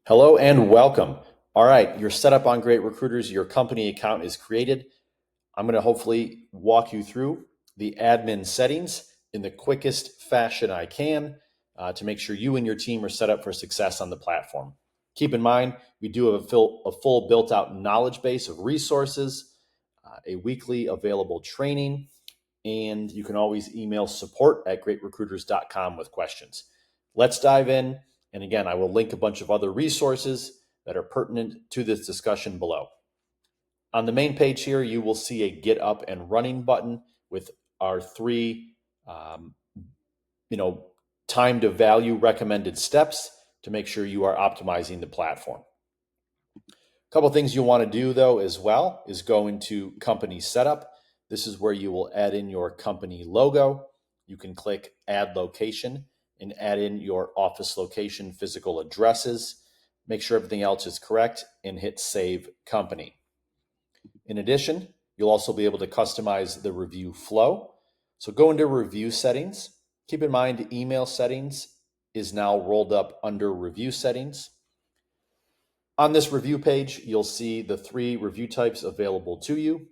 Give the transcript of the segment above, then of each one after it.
Hello and welcome. All right, you're set up on Great Recruiters. Your company account is created. I'm going to hopefully walk you through the admin settings in the quickest fashion I can to make sure you and your team are set up for success on the platform. Keep in mind, we do have a full built out knowledge base of resources, a weekly available training, and you can always email support@greatrecruiters.com with questions. Let's dive in. And again, I will link a bunch of other resources that are pertinent to this discussion below. On the main page here, you will see a get up and running button with our three, time to value recommended steps to make sure you are optimizing the platform. A couple of things you want to do though as well is go into company setup. This is where you will add in your company logo. You can click add location and add in your office location, physical addresses. Make sure everything else is correct and hit save company. In addition, you'll also be able to customize the review flow. So go into review settings. Keep in mind email settings is now rolled up under review settings. On this review page, you'll see the three review types available to you.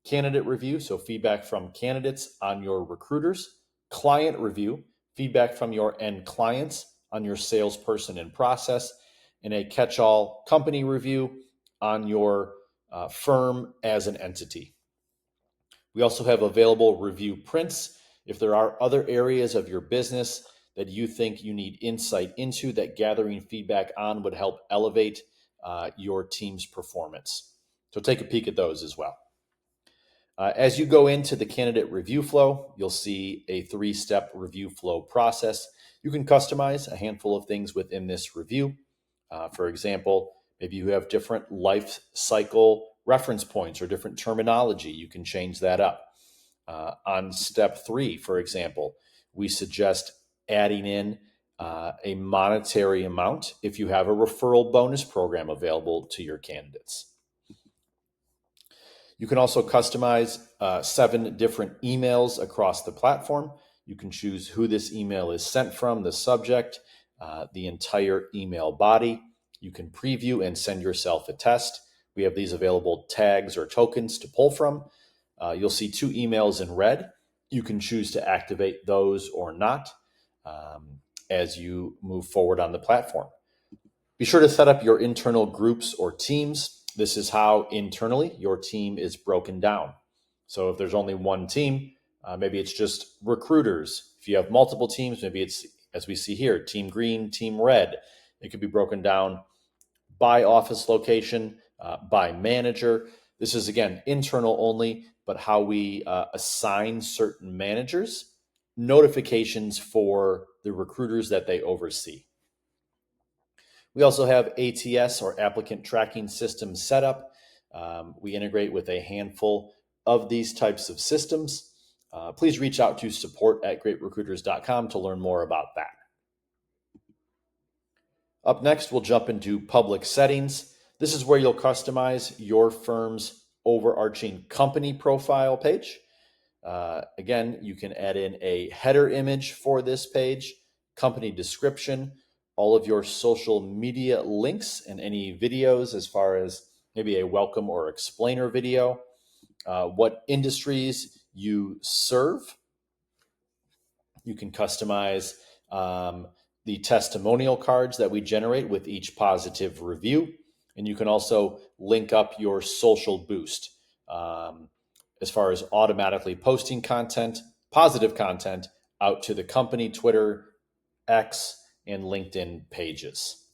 Candidate review, so feedback from candidates on your recruiters. Client review, feedback from your end clients on your salesperson and process. And a catch-all company review on your firm as an entity. We also have available review prints. If there are other areas of your business that you think you need insight into, that gathering feedback on would help elevate your team's performance. So take a peek at those as well. As you go into the candidate review flow, you'll see a 3-step review flow process. You can customize a handful of things within this review. For example, maybe you have different life cycle reference points or different terminology. You can change that up. On step 3, for example, we suggest adding in a monetary amount if you have a referral bonus program available to your candidates. You can also customize 7 different emails across the platform. You can choose who this email is sent from, the subject, the entire email body. You can preview and send yourself a test. We have these available tags or tokens to pull from. You'll see 2 emails in red. You can choose to activate those or not as you move forward on the platform. Be sure to set up your internal groups or teams. This is how internally your team is broken down. So if there's only one team, maybe it's just recruiters. If you have multiple teams, maybe it's, as we see here, team green, team red. It could be broken down by office location, by manager. This is, again, internal only, but how we assign certain managers notifications for the recruiters that they oversee. We also have ATS or applicant tracking system set up. We integrate with a handful of these types of systems. Please reach out to support@greatrecruiters.com to learn more about that. Up next, we'll jump into public settings. This is where you'll customize your firm's overarching company profile page. Again, you can add in a header image for this page, company description, all of your social media links and any videos as far as maybe a welcome or explainer video, what industries you serve. You can customize the testimonial cards that we generate with each positive review. And you can also link up your social boost as far as automatically posting content, positive content, out to the company Twitter, X, and LinkedIn pages.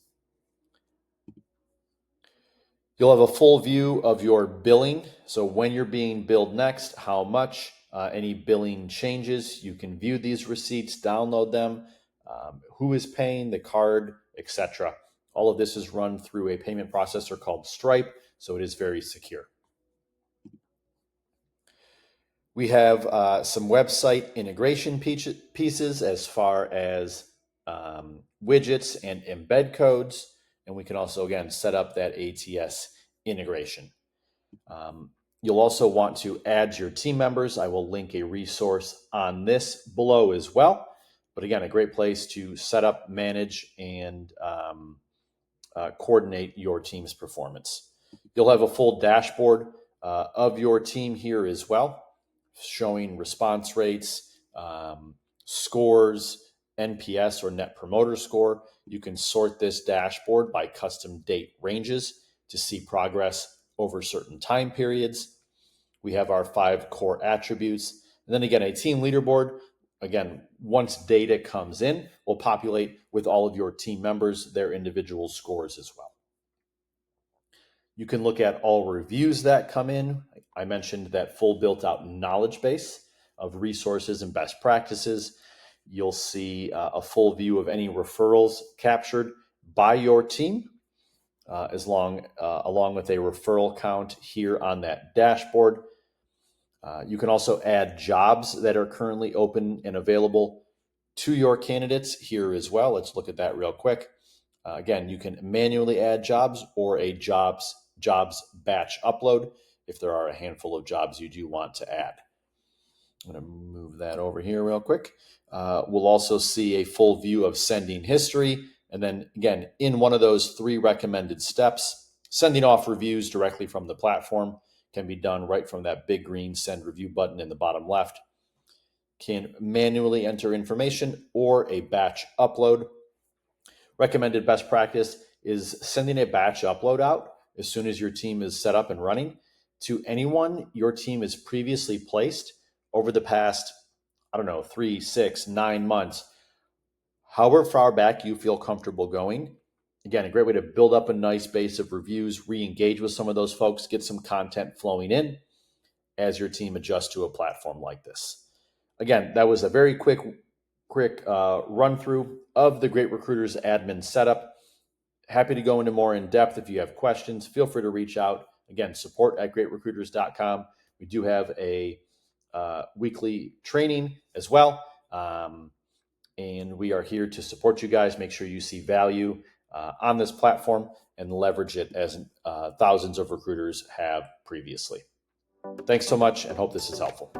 You'll have a full view of your billing. So when you're being billed next, how much, any billing changes, you can view these receipts, download them, who is paying the card, etc. All of this is run through a payment processor called Stripe, so it is very secure. We have some website integration pieces as far as widgets and embed codes, and we can also, again, set up that ATS integration. You'll also want to add your team members. I will link a resource on this below as well, But again, a great place to set up, manage, and coordinate your team's performance. You'll have a full dashboard of your team here as well, showing response rates, scores, NPS or Net Promoter Score. You can sort this dashboard by custom date ranges to see progress over certain time periods. We have our 5 core attributes. And then again, a team leaderboard. Again, once data comes in, will populate with all of your team members, their individual scores as well. You can look at all reviews that come in. I mentioned that full built out knowledge base of resources and best practices. You'll see a full view of any referrals captured by your team, along with a referral count here on that dashboard. You can also add jobs that are currently open and available to your candidates here as well. Let's look at that real quick. Again, you can manually add jobs or a jobs batch upload if there are a handful of jobs you do want to add. I'm going to move that over here real quick. We'll also see a full view of sending history. And then again, in one of those 3 recommended steps, sending off reviews directly from the platform can be done right from that big green send review button in the bottom left. Can manually enter information or a batch upload. Recommended best practice is sending a batch upload out as soon as your team is set up and running to anyone your team has previously placed over the past, 3, 6, 9 months, however far back you feel comfortable going. Again, a great way to build up a nice base of reviews, re-engage with some of those folks, get some content flowing in as your team adjusts to a platform like this. Again, that was a very quick run through of the Great Recruiters admin setup. Happy to go into more in depth. If you have questions, feel free to reach out. Again, support@greatrecruiters.com. We do have a weekly training as well. And we are here to support you guys. Make sure you see value on this platform and leverage it as thousands of recruiters have previously. Thanks so much and hope this is helpful.